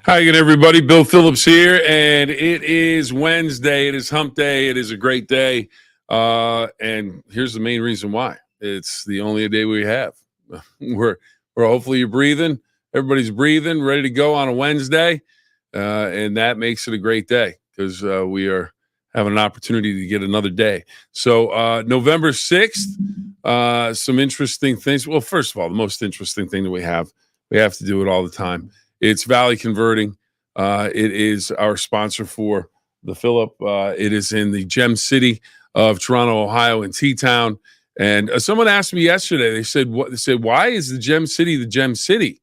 Hi again, everybody. Bill Phillips here, and it is Wednesday. It is hump day. It is a great day. And here's the main reason why. It's the only day we have. We're hopefully you're breathing. Everybody's breathing, ready to go on a Wednesday. And that makes it a great day because we are having an opportunity to get another day. So November 6th, some interesting things. Well, first of all, the most interesting thing that we have to do it all the time. It's Valley Converting. It is our sponsor for the Phill-Up. It is in the Gem City of Toronto, Ohio, in T-Town. And someone asked me yesterday. They said, why is the Gem City the Gem City?"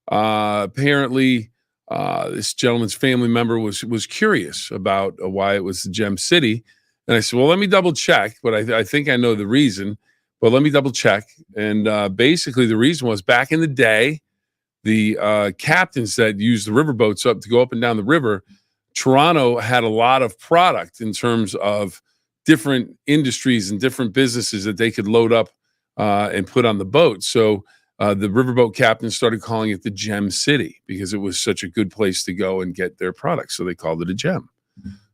Apparently, this gentleman's family member was curious about why it was the Gem City. And I said, well, let me double check. But I think I know the reason. But let me double check. And basically, the reason was back in the day, the captains that used the riverboats to go up and down the river, Toronto had a lot of product in terms of different industries and different businesses that they could load up and put on the boat. So the riverboat captains started calling it the Gem City because it was such a good place to go and get their products. So they called it a gem.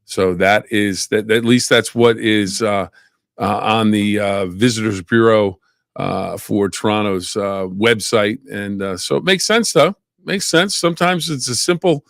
So that is that. At least that's what is on the Visitors Bureau for Toronto's website. And so it makes sense, though. Makes sense. Sometimes it's a simple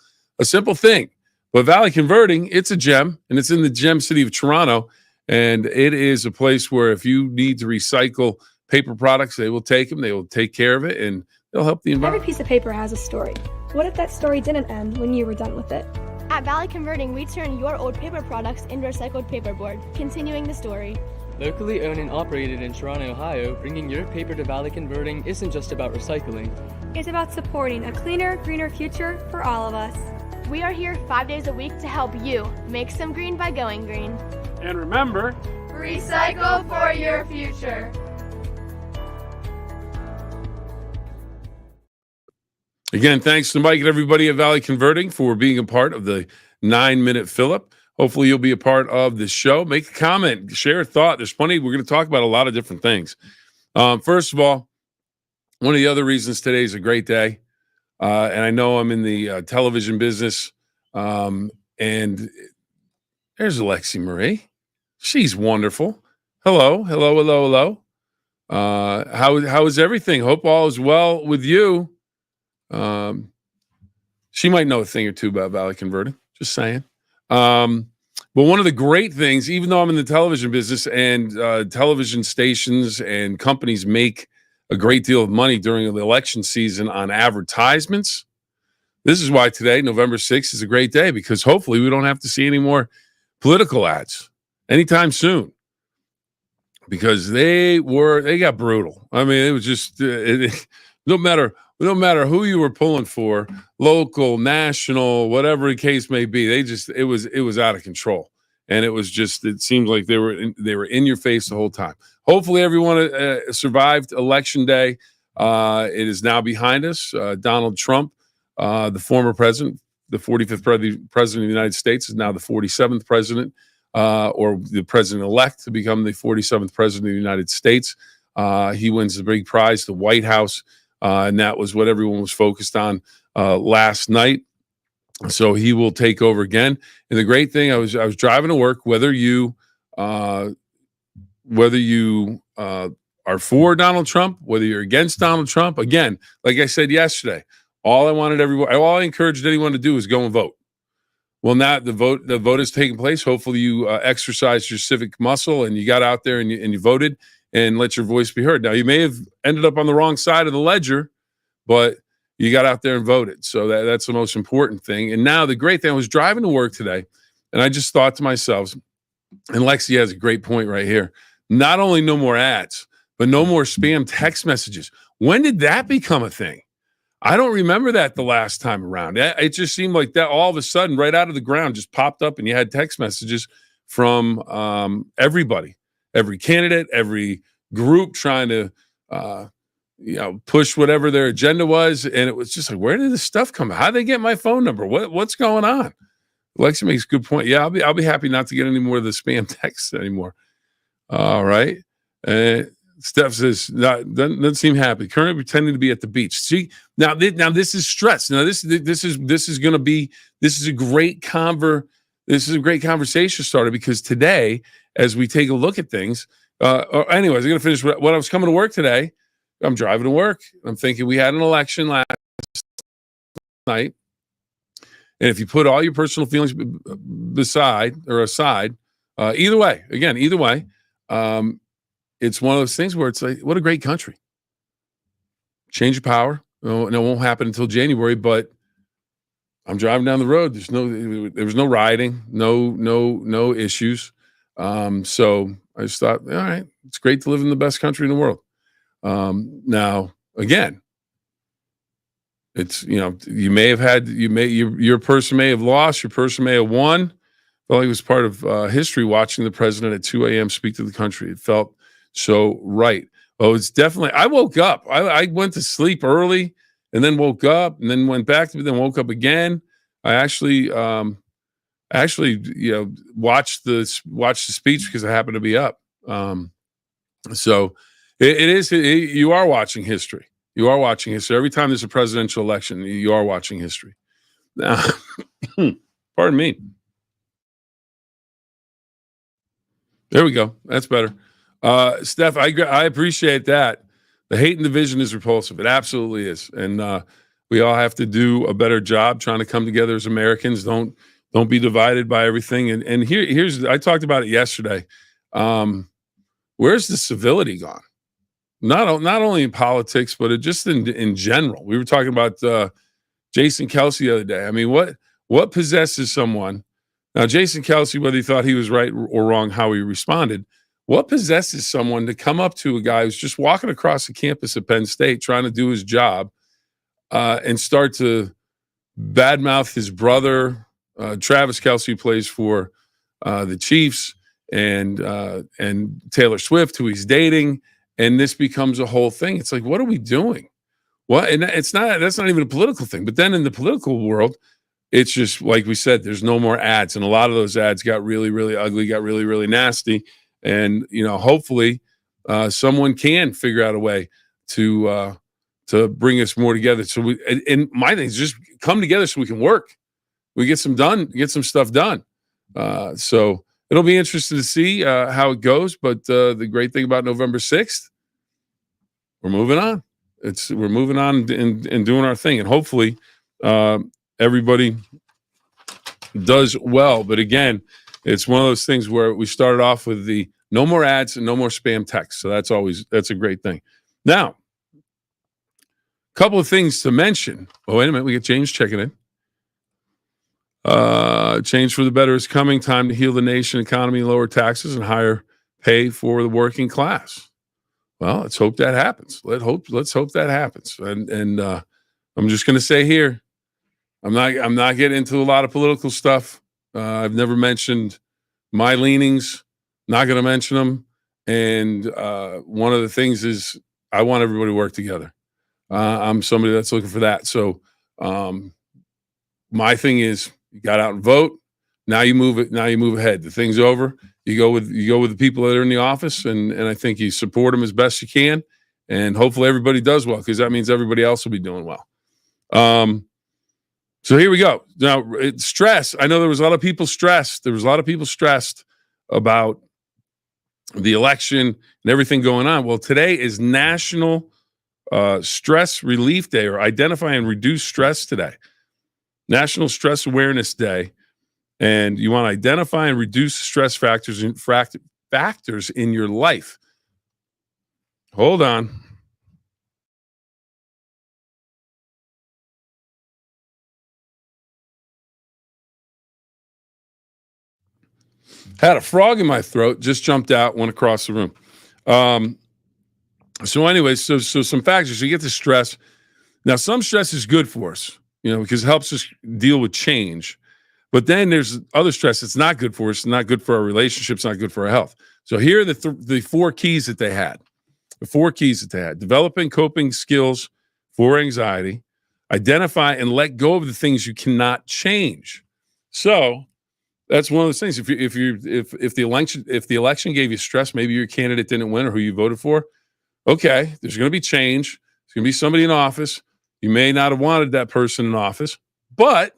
thing. But Valley Converting, it's a gem, and it's in the Gem City of Toronto. And it is a place where if you need to recycle paper products, they will take them. They will take care of it, and they'll help the environment. Every piece of paper has a story. What if that story didn't end when you were done with it? At Valley Converting, we turn your old paper products into recycled paperboard, continuing the story. Locally owned and operated in Toronto, Ohio, bringing your paper to Valley Converting isn't just about recycling. It's about supporting a cleaner, greener future for all of us. We are here 5 days a week to help you make some green by going green. And remember, recycle for your future. Again, thanks to Mike and everybody at Valley Converting for being a part of the 9-Minute Phill-Up. Hopefully you'll be a part of this show. Make a comment, share a thought. There's plenty. We're going to talk about a lot of different things. First of all, one of the other reasons today is a great day. And I know I'm in the television business. And there's Alexi Marie. She's wonderful. Hello. How is everything? Hope all is well with you. She might know a thing or two about Valley Converting. Just saying. But one of the great things, even though I'm in the television business and television stations and companies make a great deal of money during the election season on advertisements, this is why today, November 6th, is a great day because hopefully we don't have to see any more political ads anytime soon because they got brutal. I mean, it was just no matter who you were pulling for, local, national, whatever the case may be, it was out of control. And it seemed like they were in your face the whole time. Hopefully everyone survived Election Day. It is now behind us. Donald Trump, the former president, the 45th president of the United States, is now the 47th president, or the president-elect to become the 47th president of the United States. He wins the big prize, the White House. And that was what everyone was focused on last night. So he will take over again. And the great thing, I was driving to work. Whether you are for Donald Trump, whether you're against Donald Trump, again, like I said yesterday, all I encouraged anyone to do is go and vote. Well, now the vote is taking place. Hopefully, you exercised your civic muscle and you got out there and you voted and let your voice be heard. Now, you may have ended up on the wrong side of the ledger, but you got out there and voted. So that's the most important thing. And now the great thing, I was driving to work today, and I just thought to myself, and Lexi has a great point right here, not only no more ads, but no more spam text messages. When did that become a thing? I don't remember that the last time around. It just seemed like that all of a sudden, right out of the ground, just popped up, and you had text messages from everybody, every candidate, every group trying to push whatever their agenda was. And it was just like, where did this stuff come? How did they get my phone number? What's going on? Lexi makes a good point. Yeah, I'll be happy not to get any more of the spam texts anymore. All right. Steph says, doesn't seem happy. Currently pretending to be at the beach. See, now this is stress. Now this is going to be, this is a great conversation starter, because today, as we take a look at things, anyways, I'm going to finish when I was coming to work today. I'm driving to work. I'm thinking we had an election last night. And if you put all your personal feelings aside, either way, it's one of those things where it's like, what a great country. Change of power. And it won't happen until January, but I'm driving down the road. There was no rioting, no issues. So I just thought, all right, it's great to live in the best country in the world. Now, again, it's, your person may have lost, your person may have won. Well, it was part of history watching the president at 2 a.m. speak to the country. It felt so right. Oh, it's definitely, I woke up. I went to sleep early and then woke up and then went back to, then woke up again. I actually watched the speech because I happened to be up. So you are watching history. You are watching history. Every time there's a presidential election, you are watching history. Now, pardon me. There we go. That's better. Steph, I appreciate that. The hate and division is repulsive. It absolutely is. And we all have to do a better job trying to come together as Americans. Don't be divided by everything. And here's, I talked about it yesterday. Where's the civility gone? Not only in politics, but just in general. We were talking about Jason Kelce the other day. I mean, what possesses someone? Now, Jason Kelce, whether he thought he was right or wrong, how he responded, what possesses someone to come up to a guy who's just walking across the campus at Penn State trying to do his job and start to badmouth his brother, Travis Kelce, who plays for the Chiefs, and Taylor Swift, who he's dating, and this becomes a whole thing. It's like, what are we doing? What? And that's not even a political thing. But then in the political world, it's just like we said, there's no more ads, and a lot of those ads got really, really ugly, got really, really nasty. And hopefully, someone can figure out a way to bring us more together. So and my thing is just come together so we can work. We get some stuff done. So it'll be interesting to see how it goes. But the great thing about November 6th, we're moving on. We're moving on and doing our thing, and hopefully everybody does well. But again, it's one of those things where we started off with the no more ads and no more spam text. So that's a great thing. Now, a couple of things to mention. Oh, wait a minute. We get James checking in. Change for the better is coming. Time to heal the nation economy, lower taxes, and higher pay for the working class. Well, let's hope that happens. Let's hope that happens. And I'm just going to say here, I'm not getting into a lot of political stuff. I've never mentioned my leanings. Not going to mention them. And one of the things is I want everybody to work together. I'm somebody that's looking for that. So my thing is, you got out and vote. Now you move it. Now you move ahead. The thing's over. You go with the people that are in the office, and I think you support them as best you can, and hopefully everybody does well, because that means everybody else will be doing well. So here we go. Now, stress. I know there was a lot of people stressed. There was a lot of people stressed about the election and everything going on. Well, today is National Stress Relief Day, or Identify and Reduce Stress today. National Stress Awareness Day. And you want to identify and reduce stress factors in your life. Hold on. Had a frog in my throat, just jumped out, went across the room. So anyways, so some factors. You get the stress. Now, some stress is good for us, because it helps us deal with change. But then there's other stress that's not good for us, not good for our relationships, not good for our health. So here are the 4 keys that they had. The 4 keys that they had: developing coping skills for anxiety, identify and let go of the things you cannot change. So that's one of those things. If the election gave you stress, maybe your candidate didn't win or who you voted for, Okay, there's going to be change. There's going to be somebody in office. You may not have wanted that person in office, but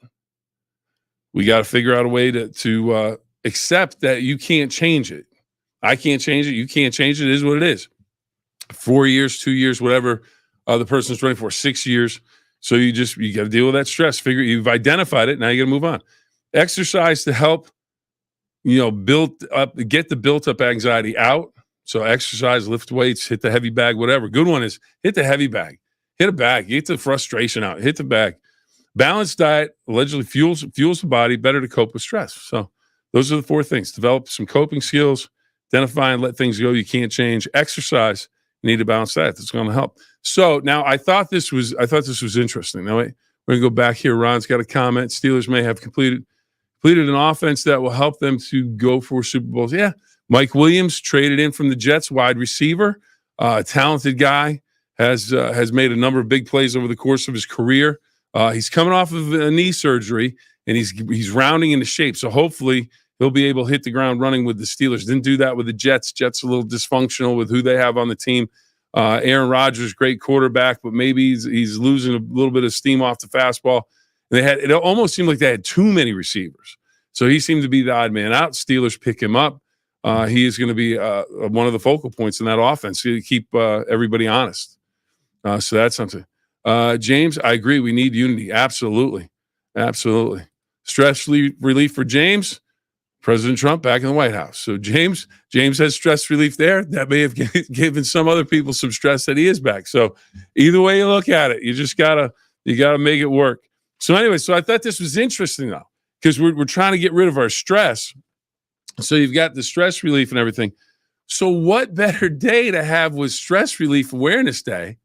we got to figure out a way to accept that you can't change it. I can't change it. You can't change it. It is what it is. 4 years, 2 years, whatever the person's running for, 6 years. So you got to deal with that stress. Figure you've identified it. Now you got to move on. Exercise to help, get the built up anxiety out. So exercise, lift weights, hit the heavy bag, whatever. Good one is hit the heavy bag, hit a bag, get the frustration out, hit the bag. Balanced diet allegedly fuels the body better to cope with stress. So those are the 4 things. Develop some coping skills, identify and let things go you can't change. Exercise, you need a balanced diet. That's going to help. So now I thought this was interesting. Now we're going to go back here. Ron's got a comment. Steelers may have completed an offense that will help them to go for Super Bowls. Yeah. Mike Williams traded in from the Jets, wide receiver, a talented guy, has made a number of big plays over the course of his career. He's coming off of a knee surgery, and he's rounding into shape. So hopefully he'll be able to hit the ground running with the Steelers. Didn't do that with the Jets. Jets a little dysfunctional with who they have on the team. Aaron Rodgers, great quarterback, but maybe he's losing a little bit of steam off the fastball. And it almost seemed like they had too many receivers. So he seemed to be the odd man out. Steelers pick him up. He is going to be one of the focal points in that offense to keep everybody honest. So that's something. James, I agree. We need unity. Absolutely. Absolutely. Stress relief for James, President Trump back in the White House. So James has stress relief there. That may have given some other people some stress that he is back. So either way you look at it, you gotta make it work. So anyway, I thought this was interesting though, because we're trying to get rid of our stress. So you've got the stress relief and everything. So what better day to have with Stress Relief Awareness Day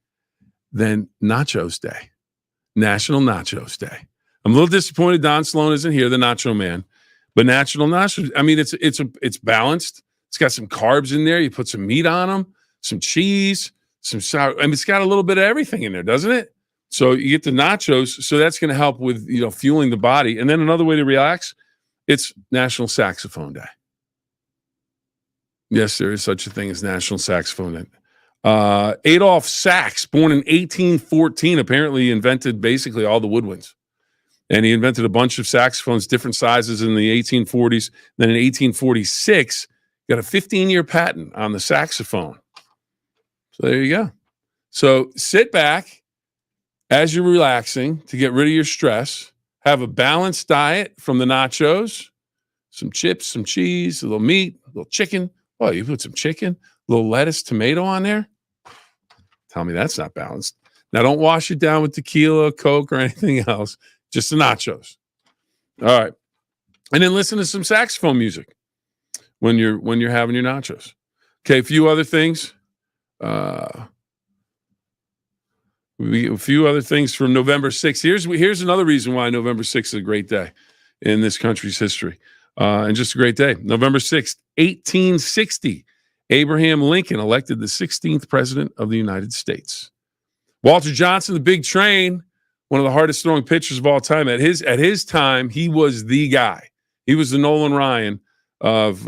than Nachos Day, National Nachos Day? I'm a little disappointed Don Sloan isn't here, the Nacho Man, but National Nachos. I mean, it's balanced. It's got some carbs in there. You put some meat on them, some cheese, some sour. I mean, it's got a little bit of everything in there, doesn't it? So you get the nachos. So that's going to help with fueling the body. And then another way to relax, it's National Saxophone Day. Yes, there is such a thing as National Saxophone Day. Adolph Sax, born in 1814, apparently invented basically all the woodwinds. And he invented a bunch of saxophones, different sizes in the 1840s. Then in 1846, got a 15-year patent on the saxophone. So there you go. So sit back as you're relaxing to get rid of your stress. Have a balanced diet from the nachos, some chips, some cheese, a little meat, a little chicken. Oh, you put some chicken, a little lettuce, tomato on there? Tell me that's not balanced. Now, don't wash it down with tequila, Coke, or anything else. Just the nachos. All right. And then listen to some saxophone music when you're having your nachos. Okay, a few other things. A few other things from November 6th. Here's another reason why November 6th is a great day in this country's history. And just a great day. November 6th, 1860, Abraham Lincoln elected the 16th president of the United States. Walter Johnson, the big train, one of the hardest throwing pitchers of all time. At his time, he was the guy. He was the Nolan Ryan of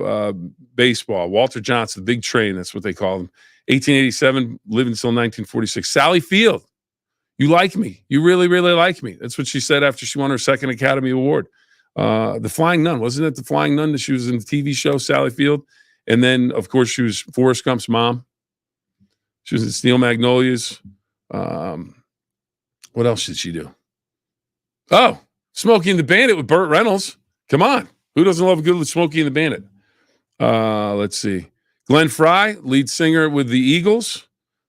baseball. Walter Johnson, the big train, that's what they called him. 1887, lived until 1946. Sally Field, you like me. You really, really like me. That's what she said after she won her second Academy Award. The Flying Nun, wasn't it the Flying Nun that she was in the TV show, Sally Field? And then, of course, she was Forrest Gump's mom. She was in Steel Magnolias. What else did she do? Oh, Smokey and the Bandit with Burt Reynolds. Come on. Who doesn't love a good Smokey and the Bandit? Let's see. Glenn Frey, lead singer with the Eagles.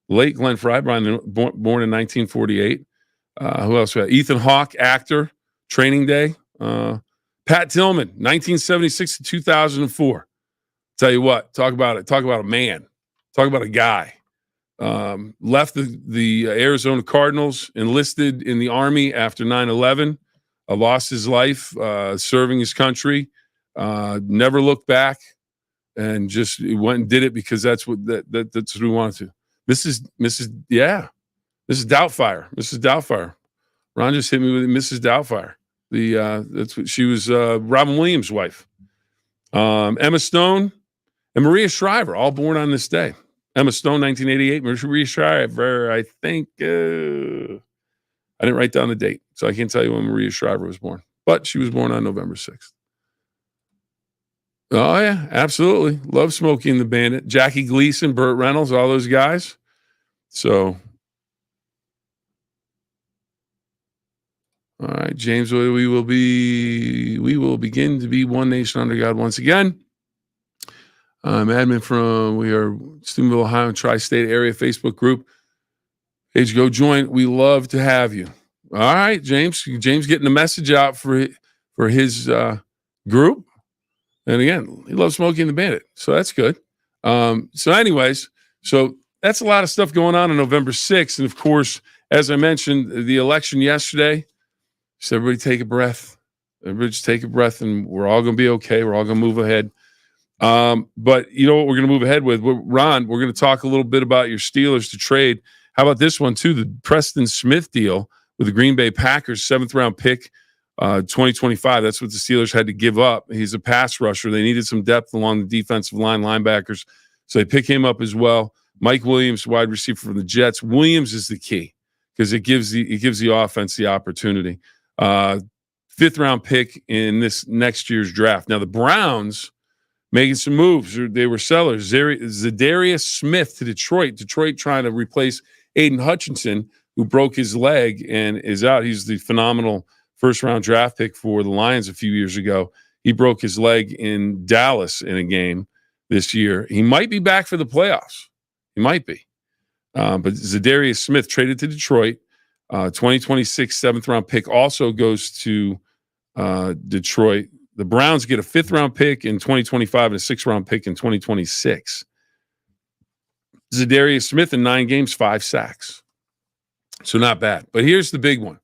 Late Glenn Frey, born in 1948. Who else? Ethan Hawke, actor, Training Day. Pat Tillman, 1976 to 2004. Tell you what, talk about it. Talk about a man. Talk about a guy. Left the Arizona Cardinals, enlisted in the Army after 9/11, lost his life serving his country, never looked back, and just went and did it because that's what he wanted to. This is Doubtfire. Mrs. Doubtfire. Ron just hit me with Mrs. Doubtfire. That's what she was. Robin Williams' wife. Emma Stone and Maria Shriver, all born on this day. Emma Stone, 1988. Maria Shriver, I think. I didn't write down the date, so I can't tell you when Maria Shriver was born. But she was born on November 6th. Oh, yeah, absolutely. Love Smokey and the Bandit. Jackie Gleason, Burt Reynolds, all those guys. So, all right, James, we will begin to be one nation under God once again. Admin we are Steubenville, Ohio, Tri-State Area Facebook group. Page, go join. We love to have you. All right, James. James getting the message out for his group. And again, he loves Smokey and the Bandit. So that's good. So that's a lot of stuff going on November 6th. And of course, as I mentioned, the election yesterday. So everybody take a breath. Everybody just take a breath and we're all going to be okay. We're all going to move ahead. But you know what we're going to move ahead with? Ron, we're going to talk a little bit about your Steelers to trade. How about this one, too? The Preston Smith deal with the Green Bay Packers, 7th-round pick, 2025. That's what the Steelers had to give up. He's a pass rusher. They needed some depth along the defensive line, linebackers. So they pick him up as well. Mike Williams, wide receiver from the Jets. Williams is the key because it gives the offense the opportunity. 5th-round pick in this next year's draft. Now, the Browns making some moves. They were sellers. Zadarius Smith to Detroit. Detroit trying to replace Aiden Hutchinson, who broke his leg and is out. He's the phenomenal first-round draft pick for the Lions a few years ago. He broke his leg in Dallas in a game this year. He might be back for the playoffs. He might be. But Zadarius Smith traded to Detroit. 2026 7th-round pick also goes to Detroit. The Browns get a 5th-round pick in 2025 and a 6th-round pick in 2026. Zadarius Smith in 9 games, 5 sacks. So not bad. But here's the big one.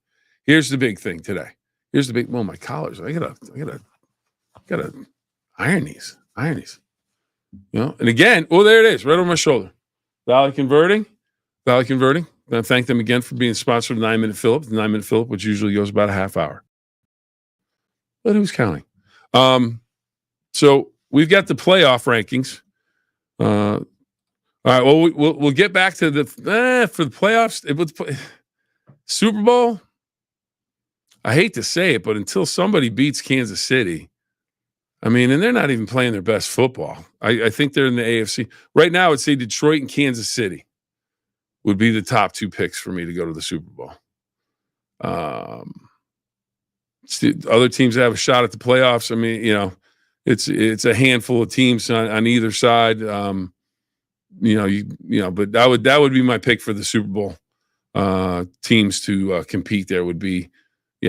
Here's the big thing today. Here's the big. Well, my collars. I gotta iron these. You know. And again, there it is, right over my shoulder. Valley Converting. I'm going to thank them again for being sponsored of 9-Minute Phill-Up. The 9-Minute Phill-Up, which usually goes about a half hour. But who's counting? So we've got the playoff rankings. All right. Well, we'll get back to the for the playoffs. Super Bowl. I hate to say it, but until somebody beats Kansas City, I mean, and they're not even playing their best football. I think they're in the AFC right now. I'd say Detroit and Kansas City would be the top 2 picks for me to go to the Super Bowl. Other teams that have a shot at the playoffs. I mean, you know, it's a handful of teams on either side. But that would be my pick for the Super Bowl teams to compete. There would be,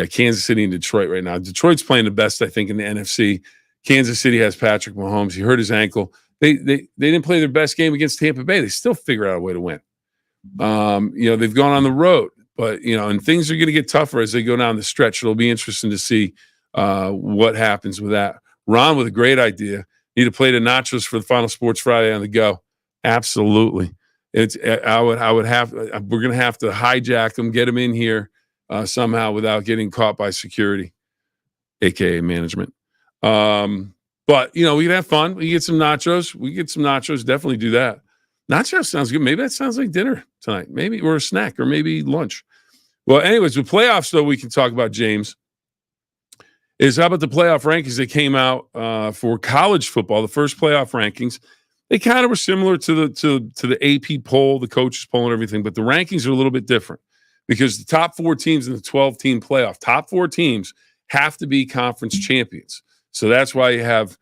Kansas City and Detroit right now. Detroit's playing the best, I think, in the NFC. Kansas City has Patrick Mahomes. He hurt his ankle. They didn't play their best game against Tampa Bay. They still figure out a way to win. They've gone on the road, but and things are going to get tougher as they go down the stretch. It'll be interesting to see what happens with that. Ron with a great idea. Need a plate of nachos for the final Sports Friday on the go. Absolutely. We're going to have to hijack them, get them in here somehow without getting caught by security, AKA management. But we can have fun. We get some nachos. Definitely do that. Nachos sounds good. Maybe that sounds like dinner tonight. Maybe, or a snack, or maybe lunch. Well, anyways, with playoffs, though, we can talk about, James, is how about the playoff rankings that came out for college football, the first playoff rankings. They kind of were similar to the AP poll, the coaches poll and everything, but the rankings are a little bit different because the top 4 teams in the 12-team playoff, top 4 teams have to be conference champions. So that's why you have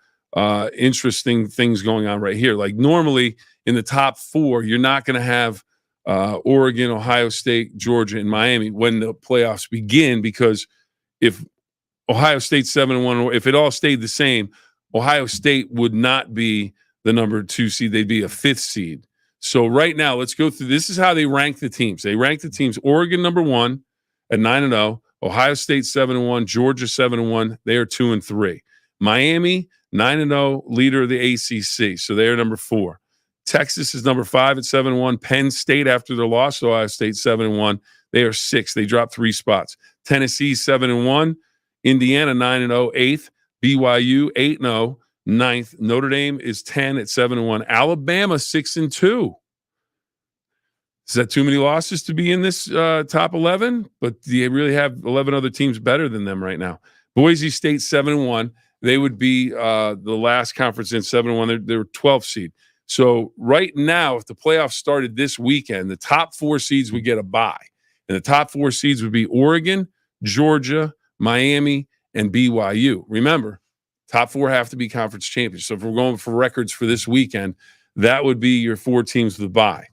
interesting things going on right here. Like normally in the top 4, you're not going to have Oregon, Ohio State, Georgia, and Miami when the playoffs begin, because if Ohio State's 7-1, or if it all stayed the same, Ohio State would not be the number 2 seed. They'd be a 5th seed. So right now, let's go through. This is how they rank the teams. They rank the teams: Oregon number 1 at 9-0, Ohio State 7-1, Georgia 7-1. They are 2-3. Miami 9-0, leader of the ACC. So they are number 4. Texas is number 5 at 7-1. Penn State, after their loss to Ohio State, 7-1. They are 6th. They dropped 3 spots. Tennessee 7-1. Indiana 9-0, 8th. BYU 8-0, 9th. Notre Dame is 10 at 7-1. Alabama 6-2. Is that too many losses to be in this top 11? But do you really have 11 other teams better than them right now? Boise State 7-1. They would be the last conference in 7-1. They're 12th seed. So right now, if the playoffs started this weekend, the top 4 seeds would get a bye. And the top 4 seeds would be Oregon, Georgia, Miami, and BYU. Remember, top 4 have to be conference champions. So if we're going for records for this weekend, that would be your 4 teams with a bye.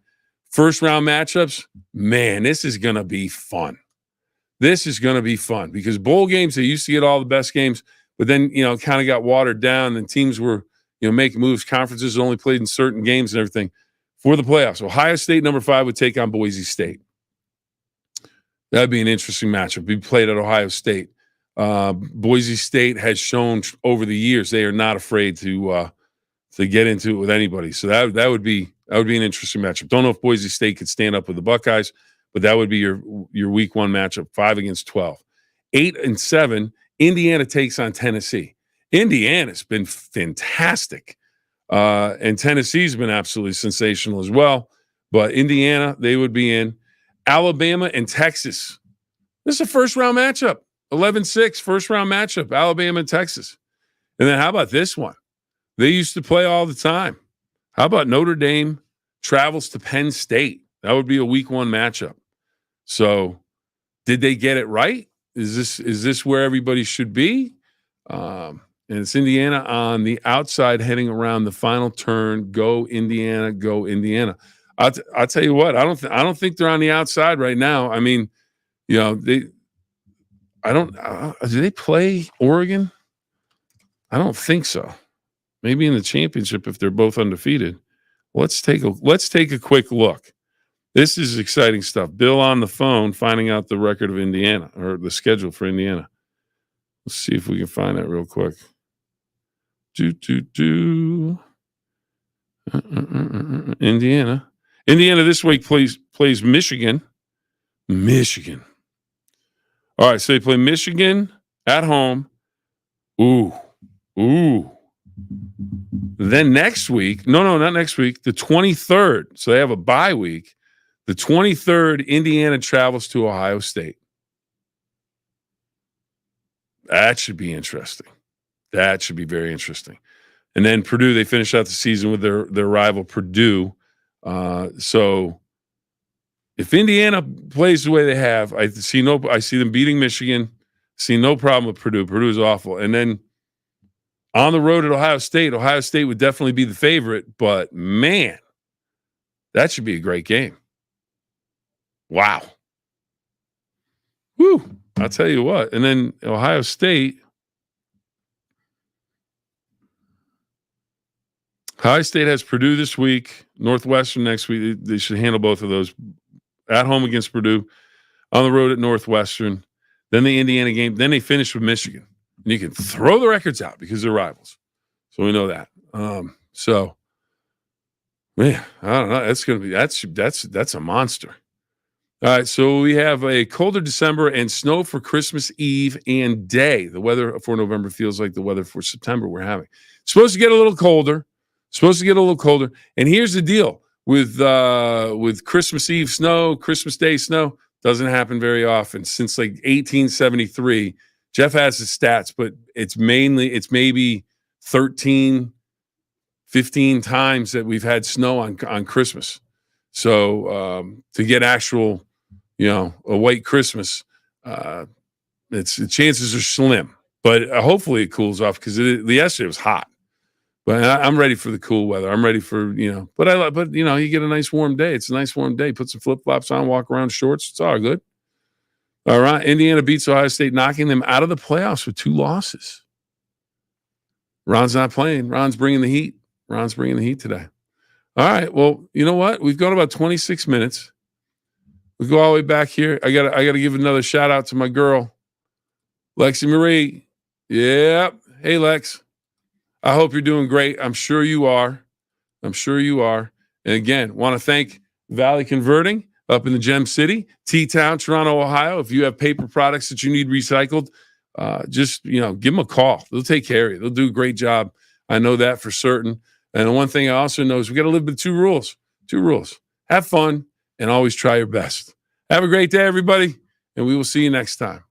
First round matchups, man, this is going to be fun. This is going to be fun because bowl games, they used to get all the best games, but then, kind of got watered down and teams were, making moves. Conferences only played in certain games and everything for the playoffs. Ohio State, number 5, would take on Boise State. That'd be an interesting matchup. We played at Ohio State. Boise State has shown over the years they are not afraid to get into it with anybody. So that would be an interesting matchup. Don't know if Boise State could stand up with the Buckeyes, but that would be your week 1 matchup, 5 against 12. 8 and 7, Indiana takes on Tennessee. Indiana's been fantastic. And Tennessee's been absolutely sensational as well. But Indiana, they would be in. Alabama and Texas. This is a first-round matchup. 11-6, first-round matchup, Alabama and Texas. And then how about this one? They used to play all the time. How about Notre Dame travels to Penn State? That would be a week 1 matchup. So did they get it right? Is this where everybody should be? And it's Indiana on the outside heading around the final turn. Go Indiana, go Indiana. I'll tell you what, I don't think they're on the outside right now. I mean, do they play Oregon? I don't think so. Maybe in the championship if they're both undefeated. Let's take a quick look. This is exciting stuff. Bill on the phone finding out the record of Indiana or the schedule for Indiana. Let's see if we can find that real quick. Indiana this week plays Michigan. All right, so they play Michigan at home. Ooh. Then next week, no, not next week, the 23rd. So they have a bye week. The 23rd, Indiana travels to Ohio State. That should be interesting. That should be very interesting. And then Purdue, they finish out the season with their rival Purdue. So if Indiana plays the way they have, I see them beating Michigan. See no problem with Purdue. Purdue is awful. And then on the road at Ohio State would definitely be the favorite. But man, that should be a great game. Wow. Woo. I'll tell you what. And then Ohio State has Purdue this week, Northwestern next week. They should handle both of those. At home against Purdue, on the road at Northwestern, then the Indiana game, then they finish with Michigan. And you can throw the records out because they're rivals. So we know that. So man, I don't know. That's a monster. All right, so we have a colder December and snow for Christmas Eve and day. The weather for November feels like the weather for September we're having. Supposed to get a little colder. And here's the deal with Christmas Eve snow, Christmas Day snow. Doesn't happen very often. Since like 1873, Jeff has his stats, but it's maybe 13, 15 times that we've had snow on Christmas. So to get actual, a white Christmas, the chances are slim. But hopefully it cools off because yesterday was hot. But I'm ready for the cool weather. I'm ready for, but you get a nice warm day. It's a nice warm day. Put some flip-flops on, walk around shorts. It's all good. All right. Indiana beats Ohio State, knocking them out of the playoffs with 2 losses. Ron's not playing. Ron's bringing the heat. Today. All right. Well, you know what? We've gone about 26 minutes. We go all the way back here. I gotta give another shout out to my girl, Lexi Marie. Yeah. Hey, Lex. I hope you're doing great. I'm sure you are. And again, want to thank Valley Converting up in the Gem City, T-Town, Toronto, Ohio. If you have paper products that you need recycled, just, give them a call. They'll take care of you. They'll do a great job. I know that for certain. And the one thing I also know is we got to live by 2 rules. 2 rules. Have fun and always try your best. Have a great day, everybody, and we will see you next time.